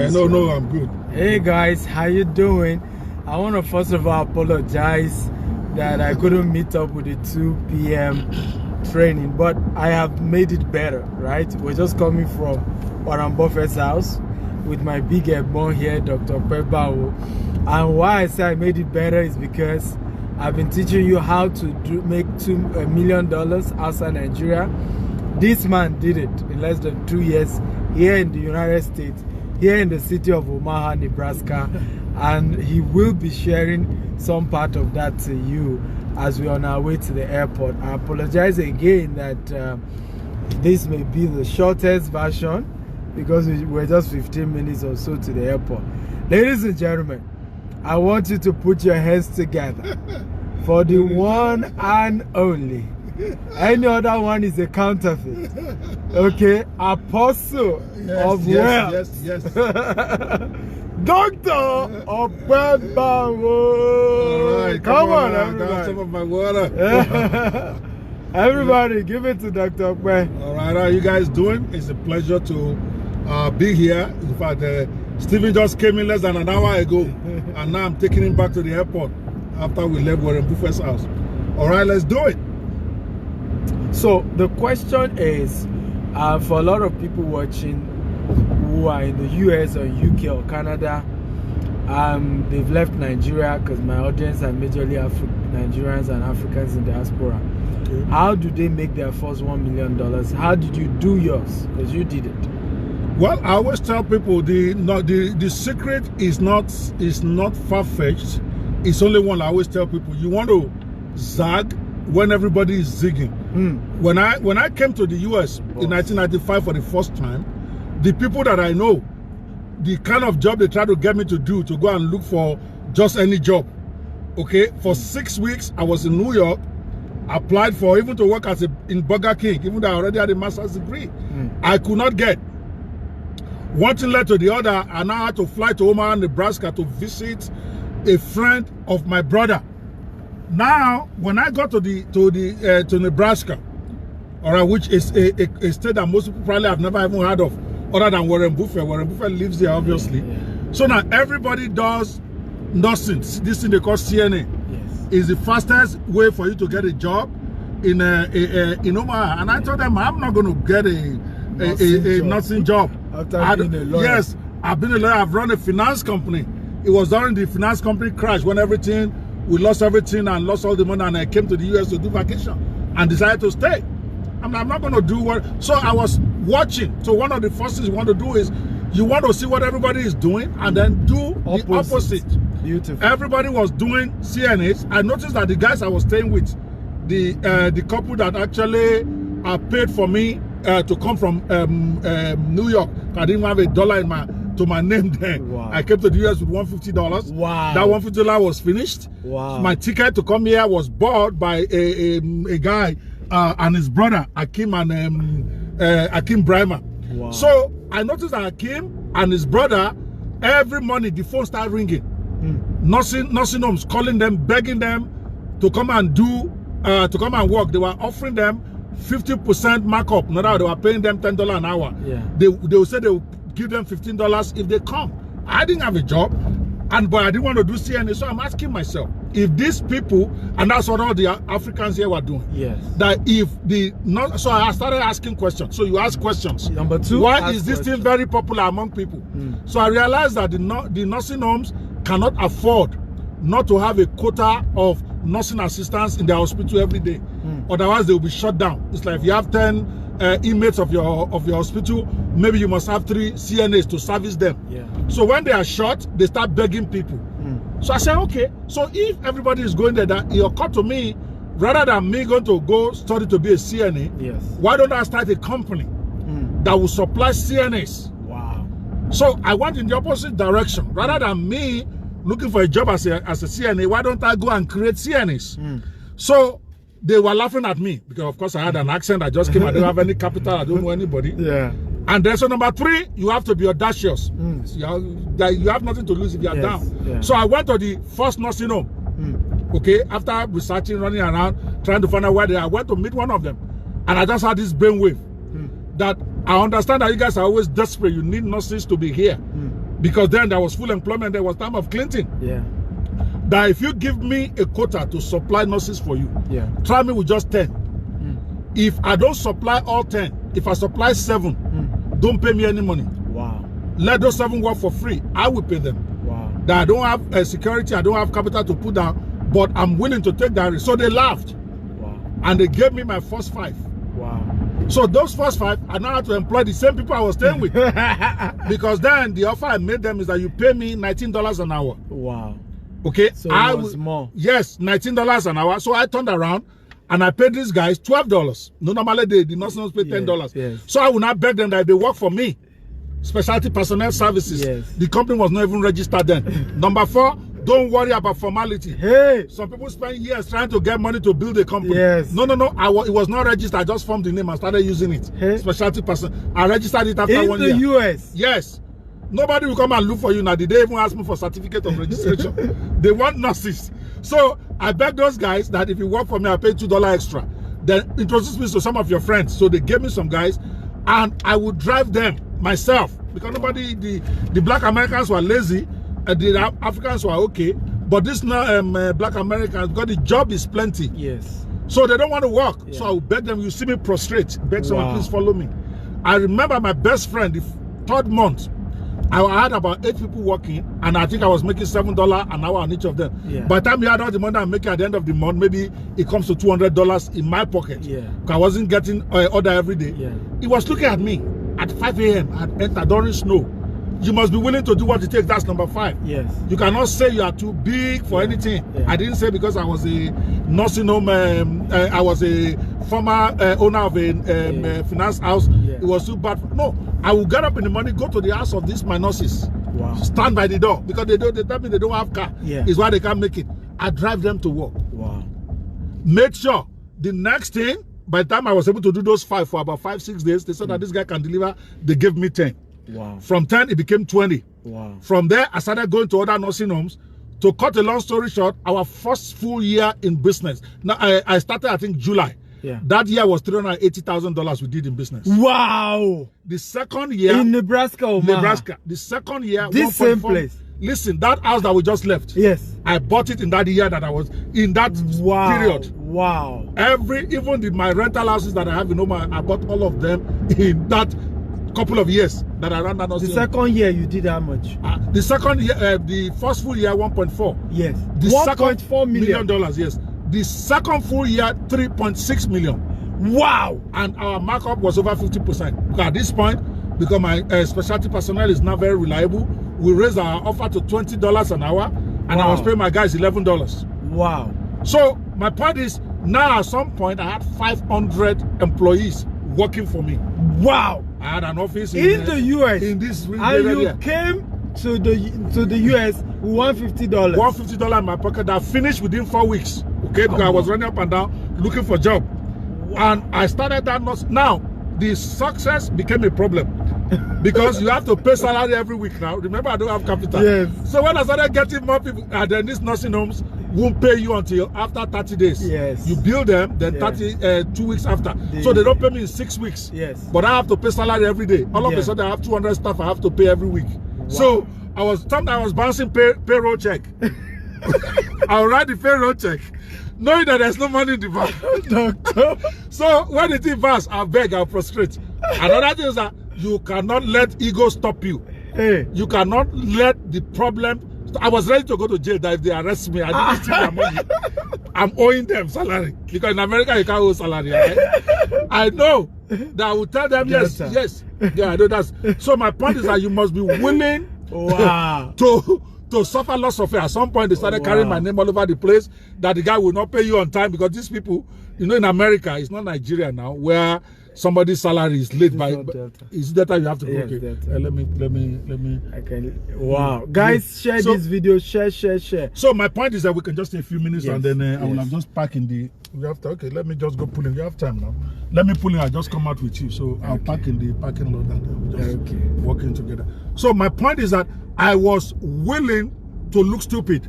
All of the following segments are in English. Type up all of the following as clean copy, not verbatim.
No, I'm good. Hey guys, how you doing? I want to first of all apologize that I couldn't meet up with the 2 p.m. training, but I have made it better, right? We're just coming from Warren Buffett's house with my big Ebon here, Dr. Banwo. And why I say I made it better is because I've been teaching you how to make $2 million outside Nigeria. This man did it in less than 2 years here in the United States, here in the city of Omaha, Nebraska, and he will be sharing some part of that to you as we're on our way to the airport. I apologize again that this may be the shortest version because we're just 15 minutes or so to the airport. Ladies and gentlemen, I want you to put your hands together for the one and only. Any other one is a counterfeit. Okay, apostle of wealth. Yes. Dr. Banwo. All right, come on, everybody. everybody. Some of my water. Everybody, give it to Dr. Banwo. All right, how are you guys doing? It's a pleasure to be here. In fact, Stephen just came in less than an hour ago, and now I'm taking him back to the airport after we left Warren Buffett's house. All right, let's do it. So the question is, for a lot of people watching who are in the US or UK or Canada, they've left Nigeria because my audience are majorly Nigerians and Africans in diaspora. Okay. How do they make their first $1 million? How did you do yours? Because you did it. Well, I always tell people the secret is not far-fetched. It's only one. I always tell people, you want to zag when everybody is zigging. When I came to the US in 1995 for the first time, the people that I know, the kind of job they try to get me to do, to go and look for just any job. Okay, for 6 weeks I was in New York, applied for even to work in Burger King, even though I already had a master's degree. I could not get. One thing led to the other, and I had to fly to Omaha, Nebraska to visit a friend of my brother. Now, when I got to Nebraska, all right, which is a state that most people probably have never even heard of, other than Warren Buffett. Warren Buffett lives there, obviously. Yeah. So now everybody does nursing. This thing they call CNA. Yes. Is the fastest way for you to get a job in Omaha. And I told them I'm not going to get a nursing job. After being a lawyer. Yes, I've been a lawyer. I've run a finance company. It was during the finance company crash when we lost everything and lost all the money, and I came to the US to do vacation and decided to stay. I'm not going to do what. So I was watching. So one of the first things you want to do is you want to see what everybody is doing and then do the opposite. Beautiful. Everybody was doing CNAs. I noticed that the guys I was staying with, the couple that actually paid for me to come from New York. I didn't have $1 to my name then. Wow. I came to the US with $150. Wow. That $150 was finished. Wow. My ticket to come here was bought by a guy and his brother, Akim and Akim Brimer. Wow. So I noticed that Akim and his brother, every morning the phone started ringing. Nursing homes, calling them, begging them to come and work. They were offering them 50% markup. No doubt, they were paying them $10 an hour. Yeah. They would say they would give them $15 if they come. I didn't have a job, but I didn't want to do CNA. So I'm asking myself, if these people, and that's what all the Africans here were doing. Yes. That if so I started asking questions. So you ask questions. Number two, why is this thing very popular among people? So I realized that the nursing homes cannot afford not to have a quota of nursing assistants in their hospital every day. Otherwise they will be shut down. It's like if you have 10 inmates of your hospital, maybe you must have 3 CNAs to service them. Yeah. So when they are short, they start begging people. So I said, okay, so if everybody is going there, that it occurred to me, rather than me going to go study to be a CNA, yes, why don't I start a company that will supply CNAs? Wow. So I went in the opposite direction. Rather than me looking for a job as a CNA, why don't I go and create CNAs? So they were laughing at me because, of course, I had an accent. I just came. I don't have any capital. I don't know anybody. Yeah. And then, so number 3, you have to be audacious. You have nothing to lose if you are down. Yeah. So I went to the first nursing home. Okay, after researching, running around, trying to find out where they are, I went to meet one of them. And I just had this brainwave that I understand that you guys are always desperate. You need nurses to be here. because then there was full employment. There was time of Clinton. Yeah. That if you give me a quota to supply nurses for you, yeah, try me with just 10. If I don't supply all 10, if I supply 7, don't pay me any money. Wow. Let those 7 work for free. I will pay them. Wow. That I don't have security, I don't have capital to put down, but I'm willing to take that risk. So they laughed. Wow. And they gave me my first 5. Wow. So those first 5, I now have to employ the same people I was staying with. Because then the offer I made them is that you pay me $19 an hour. Wow. Okay. So it was more. Yes, $19 an hour. So I turned around and I paid these guys $12. No, normally the nurses pay $10. Yes. So I will not beg them that they work for me. Specialty personnel services. Yes. The company was not even registered then. Number 4, don't worry about formality. Hey. Some people spend years trying to get money to build a company. Yes. No. It was not registered. I just formed the name and started using it. Hey. Specialty person. I registered it after 1 year. In the US. Yes. Nobody will come and look for you now. Did they even ask me for certificate of registration? They want nurses. So I begged those guys that if you work for me, I'll pay $2 extra. Then introduce me to some of your friends. So they gave me some guys, and I would drive them myself, because nobody, the black Americans were lazy, and the Africans were okay, but this now black Americans, because the job is plenty. Yes. So they don't want to work. Yeah. So I would beg them, you see me prostrate, beg someone, please follow me. I remember my best friend, the 3rd month, I had about 8 people working, and I think I was making $7 an hour on each of them. Yeah. By the time you had all the money I'm making at the end of the month, maybe it comes to $200 in my pocket. Yeah. I wasn't getting order every day. Yeah. He was looking at me at 5 a.m. I'd enter during snow. You must be willing to do what it takes. That's number 5. Yes. You cannot say you are too big for anything. Yeah. I didn't say because I was a nursing home, I was a former owner of a finance house. Yeah. It was too bad. No, I will get up in the morning, go to the house of these my nurses. Wow. Stand by the door, because they tell me they don't have car. Yeah. Is why they can't make it. I drive them to work. Wow. Made sure the next thing, by the time I was able to do those 5 for about 5-6 days, they said that this guy can deliver. They gave me 10. Wow. From 10, it became 20. Wow. From there, I started going to other nursing homes. To cut a long story short, our first full year in business. Now, I started, I think, July. Yeah. That year was $380,000 we did in business. Wow. The second year... In Nebraska, Omaha. Nebraska. The second year... This same place. Listen, that house that we just left. Yes. I bought it in that year that I was... In that period. Wow. Even my rental houses that I have in Omaha, I bought all of them in that couple of years that I ran that nursing home. The second year you did how much? The second year, the first full year, 1.4. Yes. The $1.4 million. Yes. The second full year, 3.6 million. Wow. And our markup was over 50%. At this point, because my specialty personnel is not very reliable, we raised our offer to $20 an hour, and I was paying my guys $11. Wow. So my point is, now at some point I had 500 employees working for me. Wow. I had an office in the US. In this and you came to the US with $150. $150 in my pocket that finished within 4 weeks. Okay, because I was running up and down looking for a job. Wow. And I started that now the success became a problem because you have to pay salary every week now. Remember, I don't have capital. Yes. So when I started getting more people, and then these nursing homes won't pay you until after 30 days. Yes. You bill them, then 2 weeks after. So they don't pay me in 6 weeks. Yes. But I have to pay salary every day. All of a sudden, I have 200 staff I have to pay every week. Wow. So I was bouncing payroll check. I'll write the payroll check, knowing that there's no money in the bank. Doctor. So when it pass, I'll beg, I'll prostrate. Another thing is that you cannot let ego stop you. Hey. You cannot let the problem. I was ready to go to jail that if they arrest me, I didn't steal their money. I'm owing them salary. Because in America, you can't owe salary, right? I know that I will tell them, yes. Yeah, I know that. So my point is that you must be willing to suffer loss of it. At some point, they started carrying my name all over the place, that the guy will not pay you on time, because these people, you know, in America, it's not Nigeria now, where somebody's salary is late by is Delta. You have to go. Yes, okay. Let me. I can. Wow, guys, share this video. Share. So my point is that we can just take a few minutes, and then I will have just park in the. We have to. Okay, let me just go pull in. You have time now. Let me pull in. I just come out with you. So I'll park in the parking lot, and then we'll just walk in together. So my point is that I was willing to look stupid.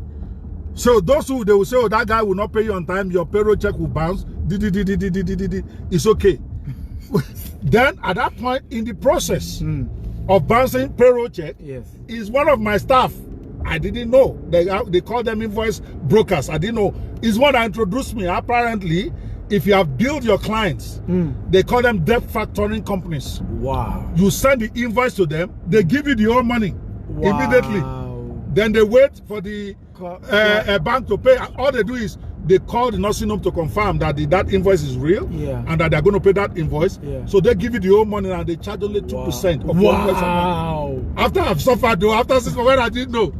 So those who they will say, oh, that guy will not pay you on time, your payroll check will bounce. It's okay. Then at that point in the process, of bouncing payroll check Yes. is one of my staff. I didn't know. They call them invoice brokers. I didn't know. It's one that introduced me. Apparently, if you have billed your clients, they call them debt factoring companies. Wow. You send the invoice to them, they give you the whole money immediately. Then they wait for the bank to pay. All they do is they call the nursing home to confirm that that invoice is real and that they're going to pay that invoice. So they give you the whole money and they charge only 2% of one person. After I've suffered though, after 6 months when I didn't know,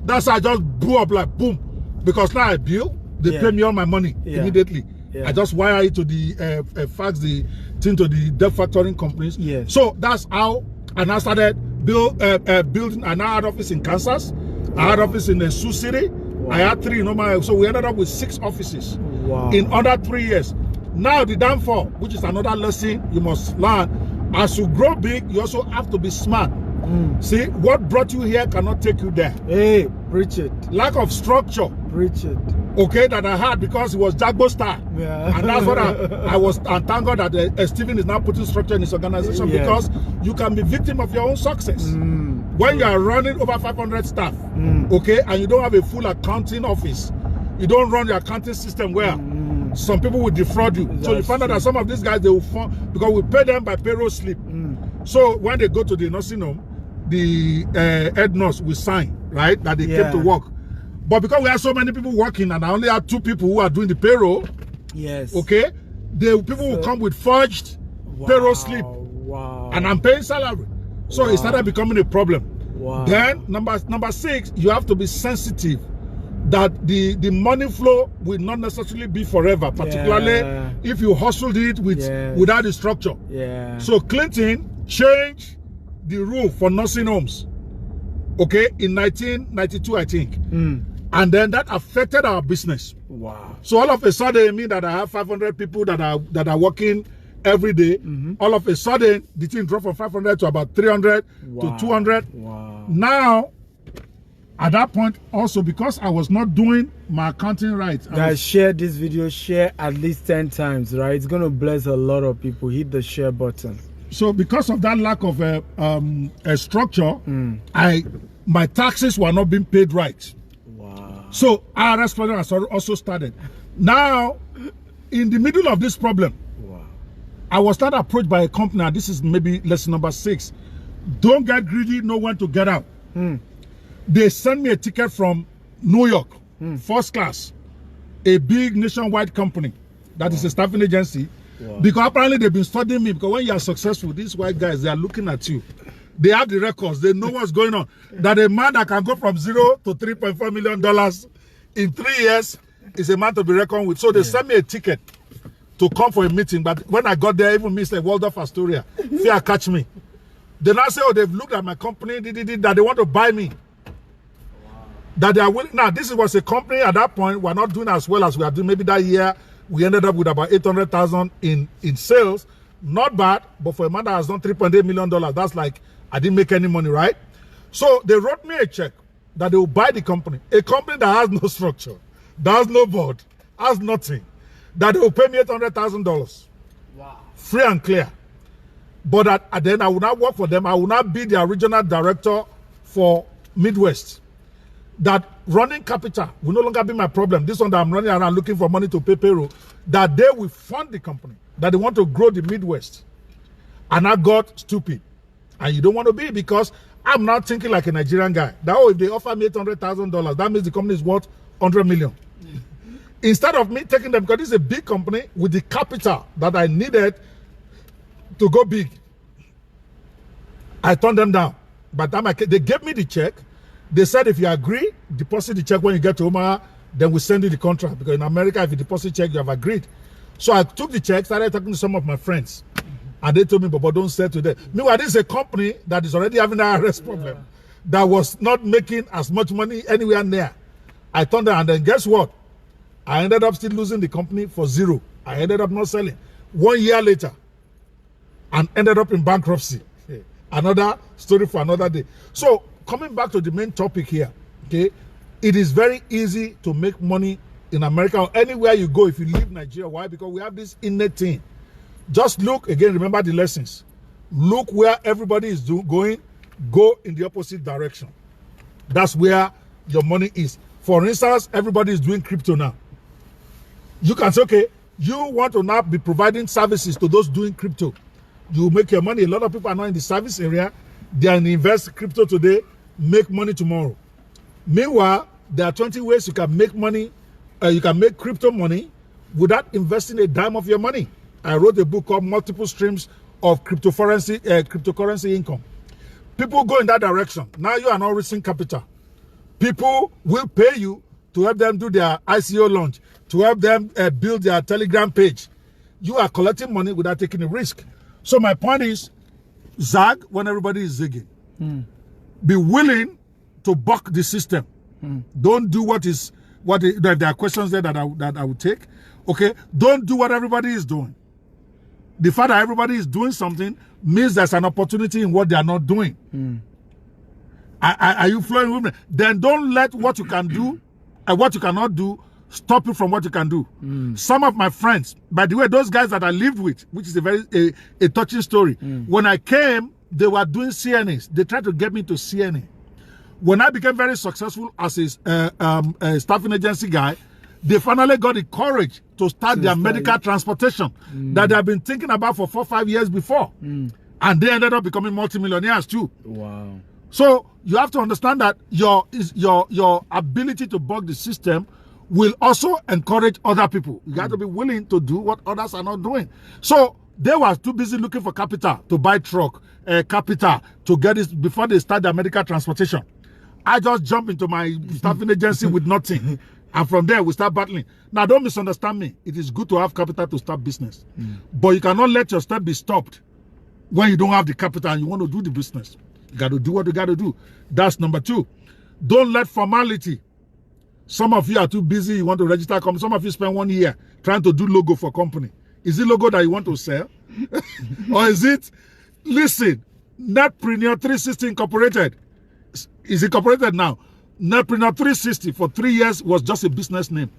that's how I just blew up like boom. Because now I bill, they pay me all my money immediately. I just wire it to the fax the thing to the debt factoring companies. So that's how I started building an ad office in Kansas. I had office in the Sioux City. I had 3 in Omaha. So we ended up with 6 offices in under 3 years. Now the downfall, which is another lesson you must learn, as you grow big, you also have to be smart. See, what brought you here cannot take you there. Hey, preach it. Lack of structure. Preach it. Okay, that I had because it was Jagbo Star. And that's what I was, and thank God that Stephen is now putting structure in his organization because you can be victim of your own success. When you are running over 500 staff, okay, and you don't have a full accounting office, you don't run your accounting system well, some people will defraud you. So you find out that some of these guys, they will fall, because we pay them by payroll slip. So when they go to the nursing home, the head nurse will sign, right, that they came to work. But because we have so many people working and I only have 2 people who are doing the payroll, okay, the people will come with forged payroll slip. And I'm paying salary. So it started becoming a problem. Then number 6, you have to be sensitive that the money flow will not necessarily be forever, particularly if you hustled it without the structure. So Clinton changed the rule for nursing homes, okay, in 1992, I think. And then that affected our business. So all of a sudden, I mean that I have 500 people that are working every day. All of a sudden, the thing dropped from 500 to about 300 to 200. Now, at that point, also because I was not doing my accounting right. Guys, share this video, share at least 10 times, right? It's going to bless a lot of people. Hit the share button. So because of that lack of a structure, my taxes were not being paid right. So IRS problem has also started. Now, in the middle of this problem, I was started approached by a company, and this is maybe lesson number 6. Don't get greedy, know when to get out. They sent me a ticket from New York, first class, a big nationwide company that is a staffing agency. Because apparently they've been studying me, because when you are successful, these white guys, they are looking at you. They have the records. They know what's going on. That a man that can go from 0 to $3.4 million in 3 years is a man to be reckoned with. So they sent me a ticket to come for a meeting. But when I got there, even Mr. Waldorf Astoria, fear catch me. They now say, oh, they've looked at my company, that they want to buy me. That they are willing. Now, this was a company at that point, we're not doing as well as we are doing. Maybe that year, we ended up with about 800,000 in sales. Not bad, but for a man that has done $3.8 million, that's like, I didn't make any money, right? So they wrote me a check that they will buy the company. A company that has no structure, that has no board, has nothing. That they will pay me $800,000. Free and clear. But then I will not work for them. I will not be the regional director for Midwest. That running capital will no longer be my problem. This one that I'm running around looking for money to pay payroll, that they will fund the company, that they want to grow the Midwest. And I got stupid. And you don't want to be, because I'm not thinking like a Nigerian guy. That, oh, if they offer me $800,000, that means the company is worth $100 million. Instead of me taking them, because this is a big company with the capital that I needed to go big, I turned them down. By the time they gave me the check, they said if you agree, deposit the check when you get to Omaha, then we send you the contract. Because in America, if you deposit check, you have agreed. So I took the check, started talking to some of my friends. And they told me, but don't sell to them. Meanwhile, this is a company that is already having an IRS problem. That was not making as much money anywhere near. I turned down, and then guess what? I ended up still losing the company for $0. I ended up not selling. 1 year later, and ended up in bankruptcy. Another story for another day. So, coming back to the main topic here, okay, it is very easy to make money in America or anywhere you go if you leave Nigeria. Why? Because we have this innate thing. Just look, again, remember the lessons. Look where everybody is going go in the opposite direction. That's where your money is. For instance, everybody is doing crypto now. You can say, okay, you want to now be providing services to those doing crypto. You make your money. A lot of people are not in the service area. They are invest crypto today, make money tomorrow. Meanwhile, there are 20 ways you can make money. You can make crypto money without investing a dime of your money. I wrote a book called Multiple Streams of Cryptocurrency Income. People go in that direction. Now you are not raising capital. People will pay you to help them do their ICO launch, to help them build their Telegram page. You are collecting money without taking a risk. So my point is, zag when everybody is zigging. Be willing to buck the system. Don't do if there are questions there that I would take. Okay, don't do what everybody is doing. The fact that everybody is doing something means there's an opportunity in what they are not doing. Are you flowing with me? Then don't let what you can do and what you cannot do stop you from what you can do. Some of my friends, by the way, those guys that I lived with, which is a very touching story. When I came, they were doing CNAs. They tried to get me to CNA. When I became very successful as a staffing agency guy, they finally got the courage to start their medical transportation that they have been thinking about for 4 or 5 years before. And they ended up becoming multimillionaires too. Wow. So you have to understand that your ability to bug the system will also encourage other people. You got to be willing to do what others are not doing. So they were too busy looking for capital to buy truck, capital to get it before they start their medical transportation. I just jump into my staffing agency with nothing. And from there, we start battling. Now, don't misunderstand me. It is good to have capital to start business. But you cannot let your step be stopped when you don't have the capital and you want to do the business. You got to do what you got to do. That's number 2. Don't let formality. Some of you are too busy. You want to register a company. Some of you spend 1 year trying to do logo for company. Is it logo that you want to sell? Or is it, listen, Netpreneur 360 Incorporated is incorporated now. Netpreneur 360 for 3 years was just a business name.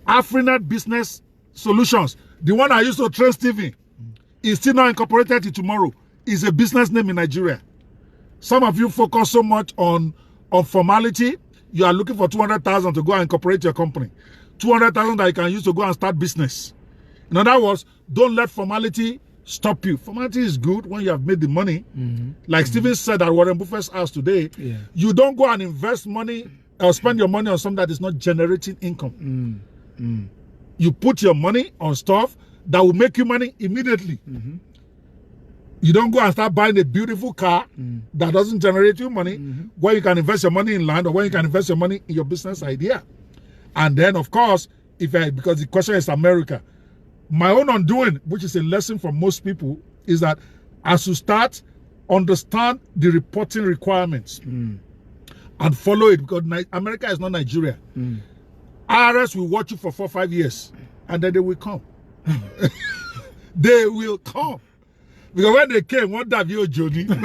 Afrinet Business Solutions, the one I used to train Stephen, is still not incorporated till tomorrow. Is a business name in Nigeria. Some of you focus so much on formality. You are looking for 200,000 to go and incorporate your company. 200,000 that you can use to go and start business. In other words, don't let formality stop you. Formality is good when you have made the money. Like Stephen said at Warren Buffett's house today, you don't go and invest money or spend your money on something that is not generating income. You put your money on stuff that will make you money immediately. You don't go and start buying a beautiful car that doesn't generate you money, where you can invest your money in land or where you can invest your money in your business idea. And then, of course, because the question is America, my own undoing, which is a lesson for most people, is that as you start, understand the reporting requirements and follow it, because America is not Nigeria. IRS will watch you for 4 or 5 years and then they will come. They will come. Because when they came, what that you Johnny? When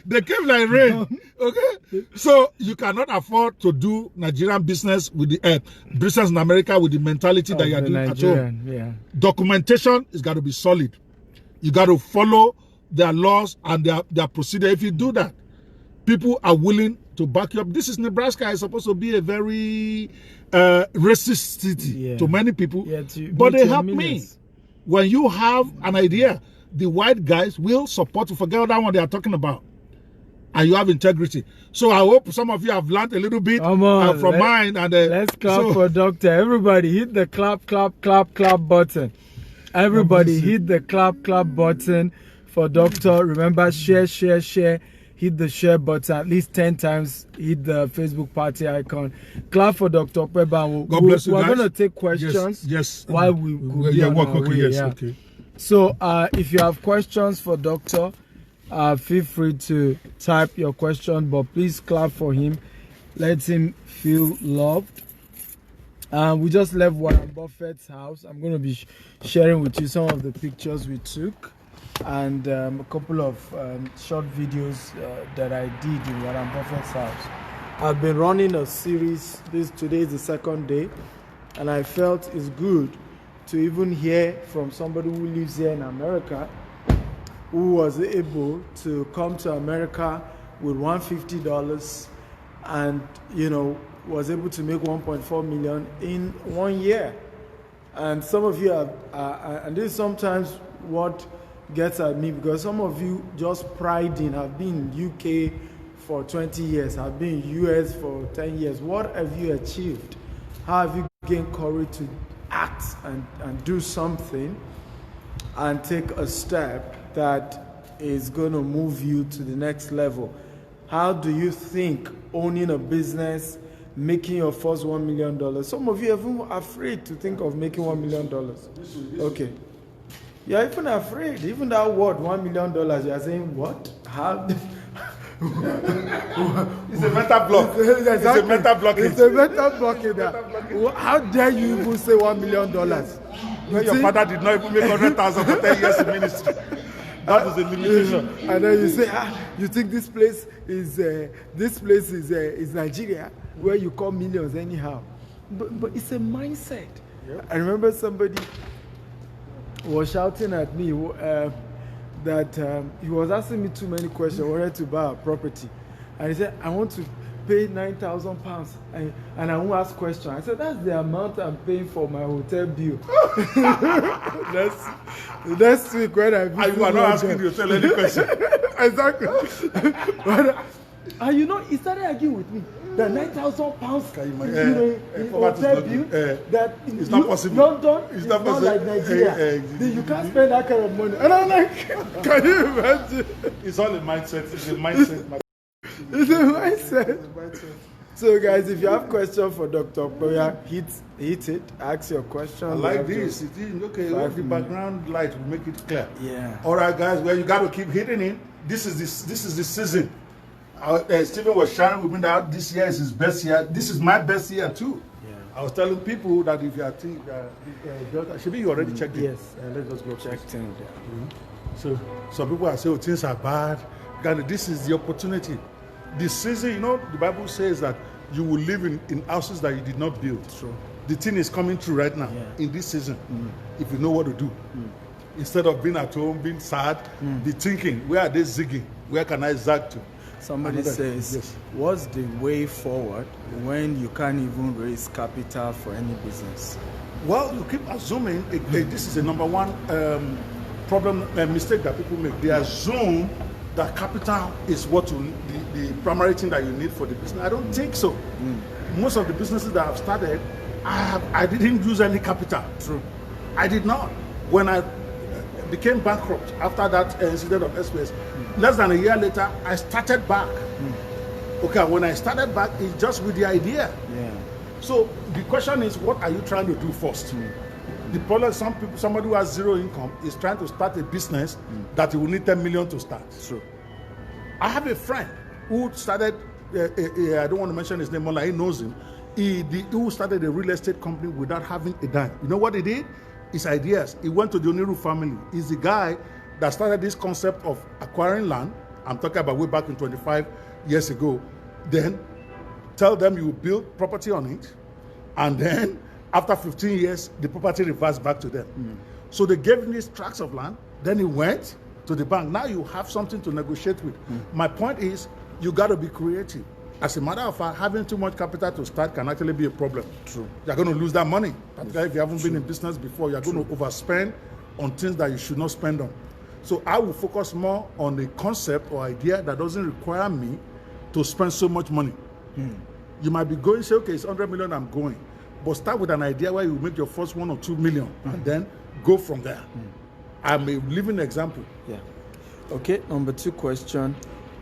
they came like rain. Okay? So you cannot afford to do Nigerian business with the business in America with the mentality that you are doing at home. Documentation is got to be solid. You got to follow their laws and their procedure. If you do that, people are willing to back you up. This is Nebraska. It's supposed to be a very racist city to many people. But they help me. When you have an idea, the white guys will support you. Forget that one they are talking about. And you have integrity. So I hope some of you have learned a little bit from mine. And let's clap for Doctor. Everybody hit the clap button. Everybody hit the clap button for Doctor. Remember, share. Hit the share button at least 10 times. Hit the Facebook party icon. Clap for Dr. Banwo. God bless you guys. We're going to take questions while we go. Okay. So if you have questions for Doctor, feel free to type your question, but please clap for him. Let him feel loved. We just left Warren Buffett's house. I'm going to be sharing with you some of the pictures we took and a couple of short videos that I did in Warren Buffett's house. I've been running a series. Today is the 2nd day, and I felt it's good to even hear from somebody who lives here in America who was able to come to America with $150 and, you know, was able to make 1.4 million in 1 year. And some of you and this is sometimes what gets at me, because some of you just pride in, have been in UK for 20 years, have been in US for 10 years. What have you achieved? How have you gained courage to act and do something and take a step that is going to move you to the next level? How do you think owning a business, making your first $1 million? Some of you are even afraid to think of making $1 million. Okay. You're even afraid. Even that word, $1 million, you're saying, what? How? It's a mental block. Exactly. It's a mental blockage. It's a mental blockage. How dare you even say $1 million? When your father did not even make 100,000 for 10 years in ministry. That is a limitation. And then you say, you think this place is Nigeria, where you call millions anyhow. But it's a mindset. Yep. I remember somebody was shouting at me that he was asking me too many questions. I wanted to buy a property, and he said, I want to pay £9,000 and I won't ask questions. I said, that's the amount I'm paying for my hotel bill. Next week when I visit, you are not asking the hotel any question. Exactly. And you know, he started arguing with me. The £9,000 hotel bill, that it's not possible. London is not like Nigeria. You can't spend that kind of money. And I'm like, can you imagine? It's all a mindset. It's a mindset. It's a mindset. So guys, if you have questions for Dr. Boya, hit it, ask your question. I like this. It is okay. The background light will make it clear. Yeah. All right, guys. Well, you got to keep hitting it. This is the season. Stephen was sharing with me that this year is his best year. This is my best year too. Yeah. I was telling people that if you are thinking, should be you already checked it? Yes. Let's just go check it. So some people are saying, oh, things are bad. God, this is the opportunity. This season, you know, the Bible says that you will live in houses that you did not build. True. The thing is coming true right now in this season. If you know what to do. Instead of being at home, being sad, be thinking, where are they zigging? Where can I zag to? Somebody says, yes. What's the way forward when you can't even raise capital for any business? Well, you keep assuming this is the number one mistake that people make. They assume that capital is the primary thing that you need for the business. I don't think so. Most of the businesses that I've started, I didn't use any capital. True. I did not. When I became bankrupt after that incident of SPS, less than a year later, I started back. Okay, when I started back, it's just with the idea. Yeah. So the question is, what are you trying to do first? The problem, somebody who has zero income is trying to start a business that he will need 10 million to start. True. I have a friend who started, I don't want to mention his name, but he knows him. Who started a real estate company without having a dime. You know what he did? His ideas. He went to the Oniru family. He's the guy that started this concept of acquiring land. I'm talking about way back in 25 years ago. Then tell them you will build property on it, and then after 15 years, the property reverts back to them. So they gave him these tracts of land. Then he went to the bank. Now you have something to negotiate with. My point is, you got to be creative. As a matter of fact, having too much capital to start can actually be a problem. True. You're going to lose that money. Particularly if you haven't been in business before, you're going to overspend on things that you should not spend on. So I will focus more on a concept or idea that doesn't require me to spend so much money. You might be going, say, okay, it's 100 million, I'm going. But start with an idea where you make your first 1 or 2 million and then go from there. I'm a living example. Yeah. Okay, number 2 question.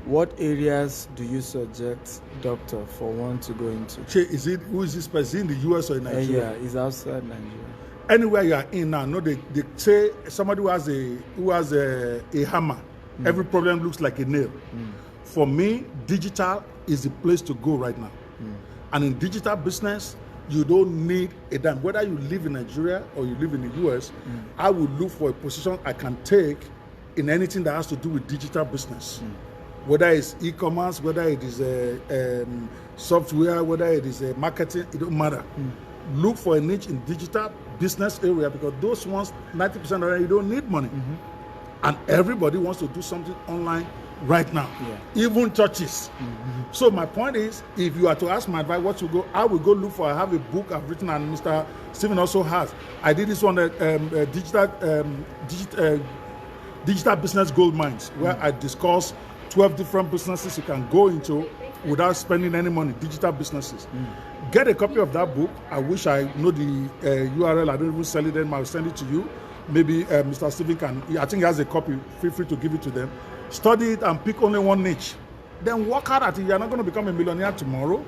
What areas do you suggest, doctor, for one to go into? Who is this person, in the US or in Nigeria? Yeah, it's outside Nigeria. Anywhere you are in now, no, they say somebody who has a hammer, every problem looks like a nail. For me, digital is the place to go right now. And in digital business, you don't need a dime. Whether you live in Nigeria or you live in the US, I will look for a position I can take in anything that has to do with digital business. Whether it's e-commerce, whether it is software, whether it is marketing, it don't matter. Look for a niche in digital business area, because those ones, 90% of them, you don't need money. And everybody wants to do something online right now, even churches. So my point is, if you are to ask my advice, what to go, I will go look for. I have a book I've written, and Mr. Stephen also has. I did this one, digital business gold mines, where I discuss 12 different businesses you can go into without spending any money, digital businesses. Get a copy of that book. I wish I know the URL. I don't even sell it then. I'll send it to you. Maybe Mr. Stephen can, I think he has a copy. Feel free to give it to them. Study it and pick only one niche. Then work hard at it. You're not going to become a millionaire tomorrow,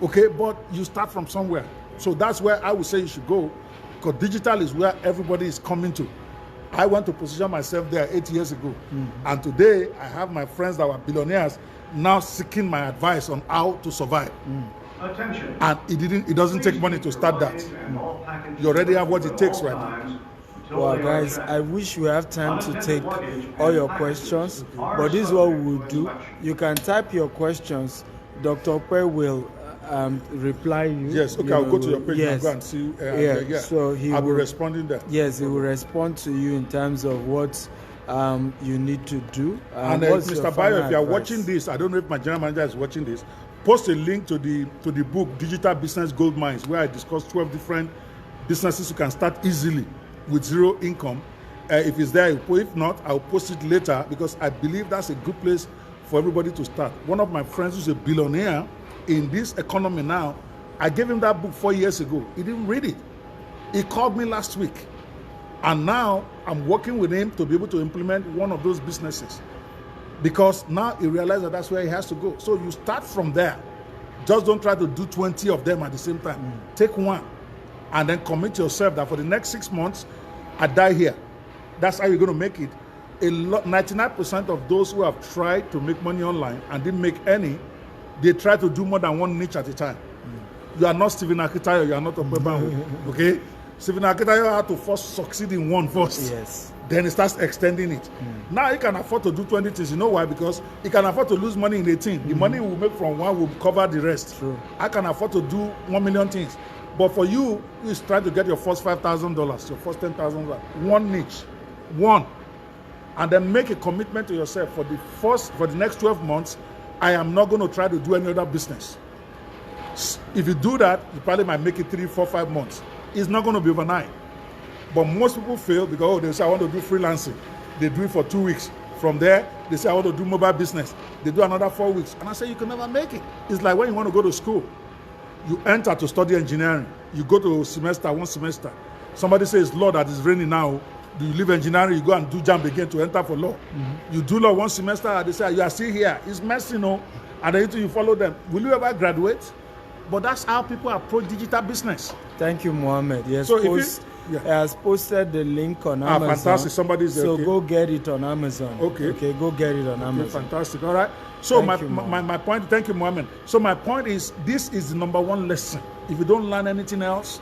okay? But you start from somewhere. So that's where I would say you should go, because digital is where everybody is coming to. I want to position myself there 8 years ago. And today, I have my friends that were billionaires now seeking my advice on how to survive. Attention. And it doesn't take money to start that. You already have what it takes right now. Well, guys, I wish we have time to take all your questions, but this is what we will do. You can type your questions. Dr. Pe will reply you. Yes, okay, I'll go to your page and go and see. So I'll be responding there. Yes, he will respond to you in terms of what you need to do. And Mr. Bayo, if you are watching this, I don't know if my general manager is watching this, post a link to the book, Digital Business Gold Mines, where I discuss 12 different businesses you can start easily with zero income. If it's there, if not, I'll post it later, because I believe that's a good place for everybody to start. One of my friends who's a billionaire in this economy now, I gave him that book 4 years ago. He didn't read it. He called me last week. And now I'm working with him to be able to implement one of those businesses, because now he realized that that's where he has to go. So you start from there. Just don't try to do 20 of them at the same time. Take one and then commit yourself that for the next 6 months, I die here. That's how you're going to make it. 99% of those who have tried to make money online and didn't make any, they try to do more than one niche at a time. You are not Stephen Akitayo, you are not Banwo, okay? Stephen Akitayo had to first succeed in one first. Yes. Then he starts extending it. Now he can afford to do 20 things. You know why? Because he can afford to lose money in 18. The money we will make from one will cover the rest. True. I can afford to do 1 million things. But for you, you is trying to get your first $5,000, your first $10,000, one niche, one. And then make a commitment to yourself for the next 12 months, I am not going to try to do any other business. If you do that, you probably might make it 3, 4, 5 months. It's not going to be overnight. But most people fail because they say, I want to do freelancing. They do it for 2 weeks. From there, they say, I want to do mobile business. They do another 4 weeks. And I say, you can never make it. It's like when you want to go to school. You enter to study engineering. You go to one semester. Somebody says, Lord, that is raining now. Do you leave engineering? You go and do jump again to enter for law. You do law 1 semester, and they say, you are still here. It's messy, no? And then you follow them. Will you ever graduate? But that's how people approach digital business. Thank you, Mohammed. Yes, So he has posted the link on Amazon. Fantastic. Somebody's so okay. Go get it on Amazon. Okay, go get it on Amazon. Fantastic. All right. So Thank my point, thank you, Mohammed. So my point is, this is the #1 lesson. If you don't learn anything else,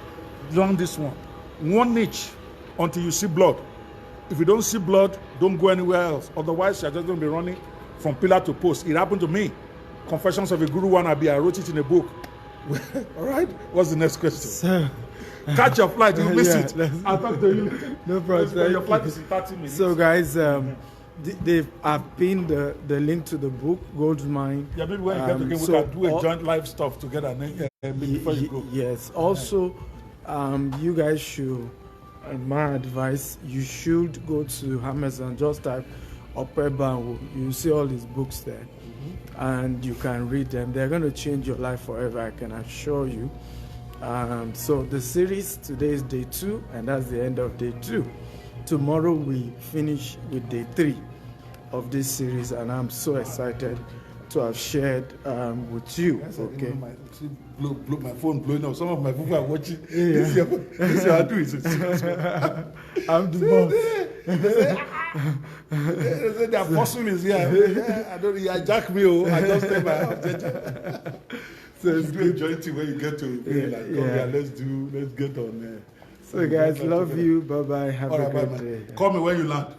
learn this one. One niche until you see blood. If you don't see blood, don't go anywhere else. Otherwise, you're just going to be running from pillar to post. It happened to me. Confessions of a Guru Wannabe. I wrote it in a book. All right. What's the next question? So, catch your flight. You miss it. I'll talk to you. No problem. Your flight is in 30 minutes. So, guys, I've pinned the link to the book, Gold Mine. Yeah, maybe when you get again, we can do a joint live stuff together before you go. Yes. Also, you guys should, my advice, you should go to Amazon, just type Banwo. You see all his books there. And you can read them. They're going to change your life forever, I can assure you. So the series, today is day 2, and that's the end of day 2. Tomorrow we finish with day 3 of this series, and I'm so excited to have shared with you. Okay. My phone blowing up. Some of my people are watching. This is how I do it. I'm the boss. They say the apostle is here. I don't. He hijack me. I just stay my house. So it's good jointing when you get to come here. Let's get on there. So guys, love you. Bye bye. Have a good day. Call me when you land.